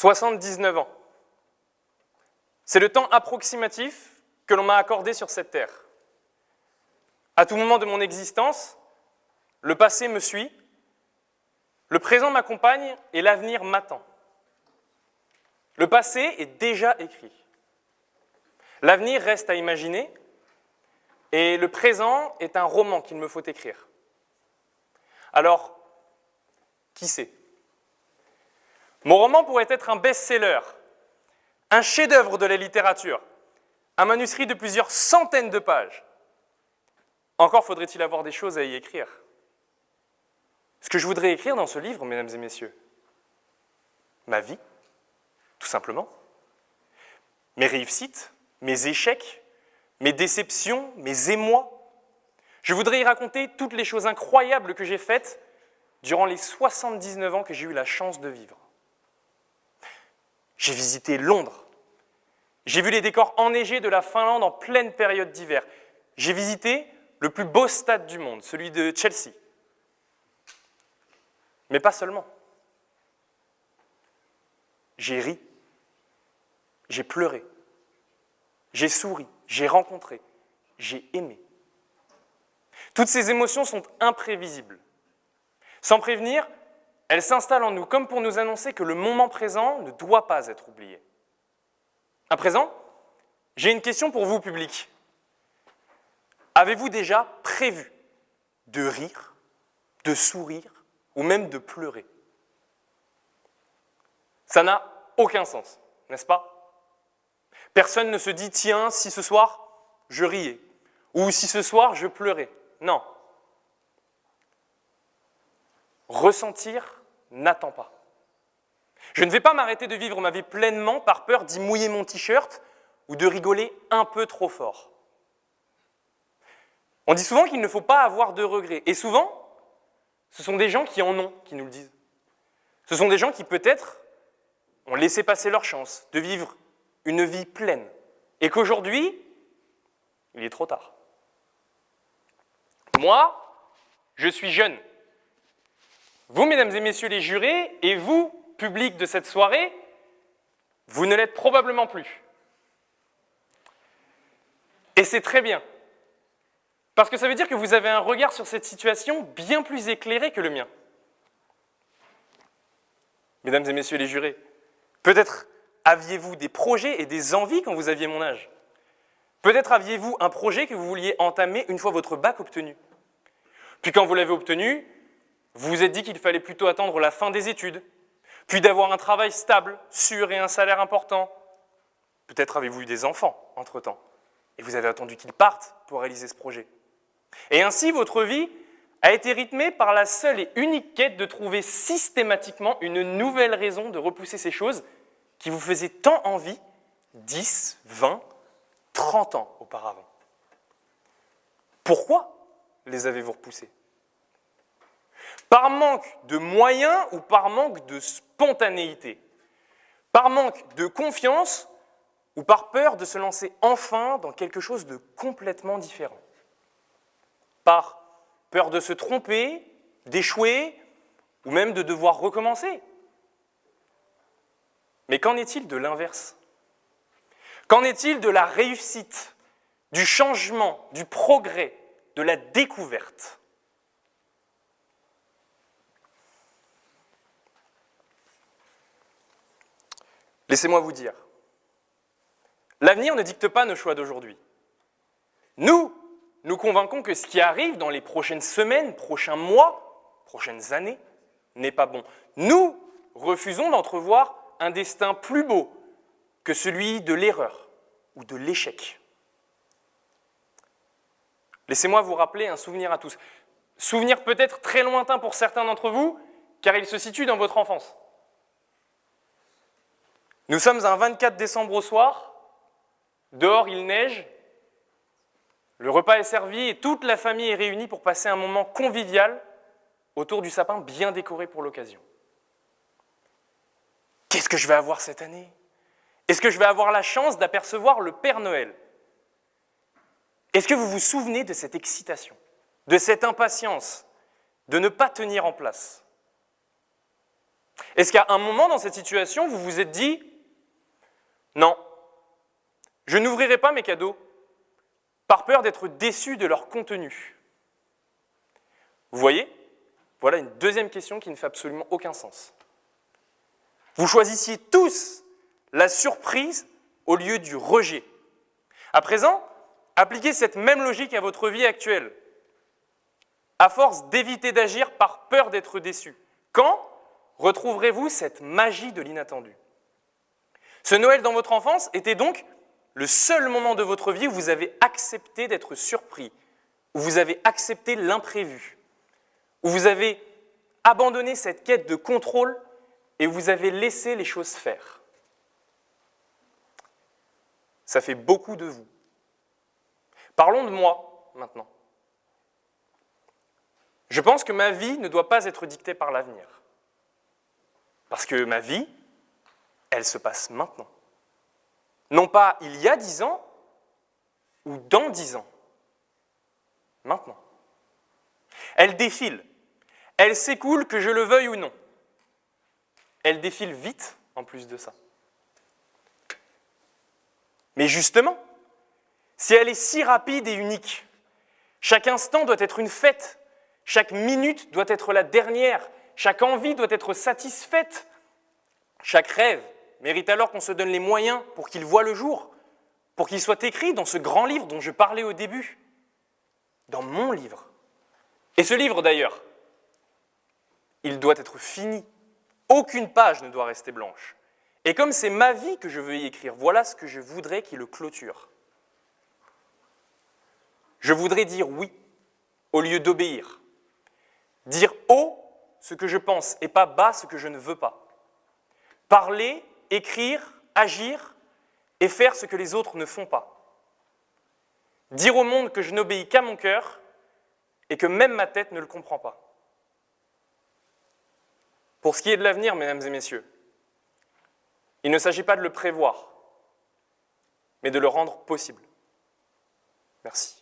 79 ans. C'est le temps approximatif que l'on m'a accordé sur cette terre. À tout moment de mon existence, le passé me suit, le présent m'accompagne et l'avenir m'attend. Le passé est déjà écrit. L'avenir reste à imaginer et le présent est un roman qu'il me faut écrire. Alors, qui sait ? Mon roman pourrait être un best-seller, un chef-d'œuvre de la littérature, un manuscrit de plusieurs centaines de pages. Encore faudrait-il avoir des choses à y écrire. Ce que je voudrais écrire dans ce livre, mesdames et messieurs, ma vie, tout simplement, mes réussites, mes échecs, mes déceptions, mes émois. Je voudrais y raconter toutes les choses incroyables que j'ai faites durant les 79 ans que j'ai eu la chance de vivre. J'ai visité Londres. J'ai vu les décors enneigés de la Finlande en pleine période d'hiver. J'ai visité le plus beau stade du monde, celui de Chelsea. Mais pas seulement. J'ai ri, j'ai pleuré, j'ai souri, j'ai rencontré, j'ai aimé. Toutes ces émotions sont imprévisibles. Sans prévenir, elles s'installent en nous comme pour nous annoncer que le moment présent ne doit pas être oublié. À présent, j'ai une question pour vous, public. Avez-vous déjà prévu de rire, de sourire ou même de pleurer ? Ça n'a aucun sens, n'est-ce pas ? Personne ne se dit « tiens, si ce soir, je riais » ou « si ce soir, je pleurais ». Non. Ressentir n'attend pas. Je ne vais pas m'arrêter de vivre ma vie pleinement par peur d'y mouiller mon t-shirt ou de rigoler un peu trop fort. On dit souvent qu'il ne faut pas avoir de regrets. Et souvent, ce sont des gens qui en ont qui nous le disent. Ce sont des gens qui peut-être ont laissé passer leur chance de vivre une vie pleine. Et qu'aujourd'hui, il est trop tard. Moi, je suis jeune. Vous, mesdames et messieurs les jurés, et vous, public de cette soirée, vous ne l'êtes probablement plus. Et c'est très bien. Parce que ça veut dire que vous avez un regard sur cette situation bien plus éclairé que le mien. Mesdames et messieurs les jurés, peut-être aviez-vous des projets et des envies quand vous aviez mon âge. Peut-être aviez-vous un projet que vous vouliez entamer une fois votre bac obtenu. Puis quand vous l'avez obtenu, vous vous êtes dit qu'il fallait plutôt attendre la fin des études, puis d'avoir un travail stable, sûr et un salaire important. Peut-être avez-vous eu des enfants entre-temps, et vous avez attendu qu'ils partent pour réaliser ce projet. Et ainsi, votre vie a été rythmée par la seule et unique quête de trouver systématiquement une nouvelle raison de repousser ces choses qui vous faisaient tant envie 10, 20, 30 ans auparavant. Pourquoi les avez-vous repoussées ? Par manque de moyens ou par manque de spontanéité ? Par manque de confiance ou par peur de se lancer enfin dans quelque chose de complètement différent ? Par peur de se tromper, d'échouer ou même de devoir recommencer ? Mais qu'en est-il de l'inverse ? Qu'en est-il de la réussite, du changement, du progrès, de la découverte ? Laissez-moi vous dire, l'avenir ne dicte pas nos choix d'aujourd'hui. Nous convainquons que ce qui arrive dans les prochaines semaines, prochains mois, prochaines années, n'est pas bon. Nous refusons d'entrevoir un destin plus beau que celui de l'erreur ou de l'échec. Laissez-moi vous rappeler un souvenir à tous. Souvenir peut-être très lointain pour certains d'entre vous, car il se situe dans votre enfance. Nous sommes un 24 décembre au soir, dehors il neige, le repas est servi et toute la famille est réunie pour passer un moment convivial autour du sapin bien décoré pour l'occasion. Qu'est-ce que je vais avoir cette année ? Est-ce que je vais avoir la chance d'apercevoir le Père Noël ? Est-ce que vous vous souvenez de cette excitation, de cette impatience, de ne pas tenir en place ? Est-ce qu'à un moment dans cette situation, vous vous êtes dit « Non, je n'ouvrirai pas mes cadeaux par peur d'être déçu de leur contenu ». Vous voyez? Voilà une deuxième question qui ne fait absolument aucun sens. Vous choisissiez tous la surprise au lieu du rejet. À présent, appliquez cette même logique à votre vie actuelle. À force d'éviter d'agir par peur d'être déçu, quand retrouverez-vous cette magie de l'inattendu? Ce Noël dans votre enfance était donc le seul moment de votre vie où vous avez accepté d'être surpris, où vous avez accepté l'imprévu, où vous avez abandonné cette quête de contrôle et où vous avez laissé les choses faire. Ça fait beaucoup de vous. Parlons de moi, maintenant. Je pense que ma vie ne doit pas être dictée par l'avenir. Parce que ma vie, elle se passe maintenant. Non pas il y a 10 ans ou dans 10 ans. Maintenant. Elle défile. Elle s'écoule que je le veuille ou non. Elle défile vite en plus de ça. Mais justement, si elle est si rapide et unique, chaque instant doit être une fête, chaque minute doit être la dernière, chaque envie doit être satisfaite, chaque rêve mérite alors qu'on se donne les moyens pour qu'il voie le jour, pour qu'il soit écrit dans ce grand livre dont je parlais au début, dans mon livre. Et ce livre d'ailleurs, il doit être fini, aucune page ne doit rester blanche. Et comme c'est ma vie que je veux y écrire, voilà ce que je voudrais qu'il le clôture. Je voudrais dire oui au lieu d'obéir. Dire haut ce que je pense et pas bas ce que je ne veux pas. Parler, écrire, agir et faire ce que les autres ne font pas. Dire au monde que je n'obéis qu'à mon cœur et que même ma tête ne le comprend pas. Pour ce qui est de l'avenir, mesdames et messieurs, il ne s'agit pas de le prévoir, mais de le rendre possible. Merci.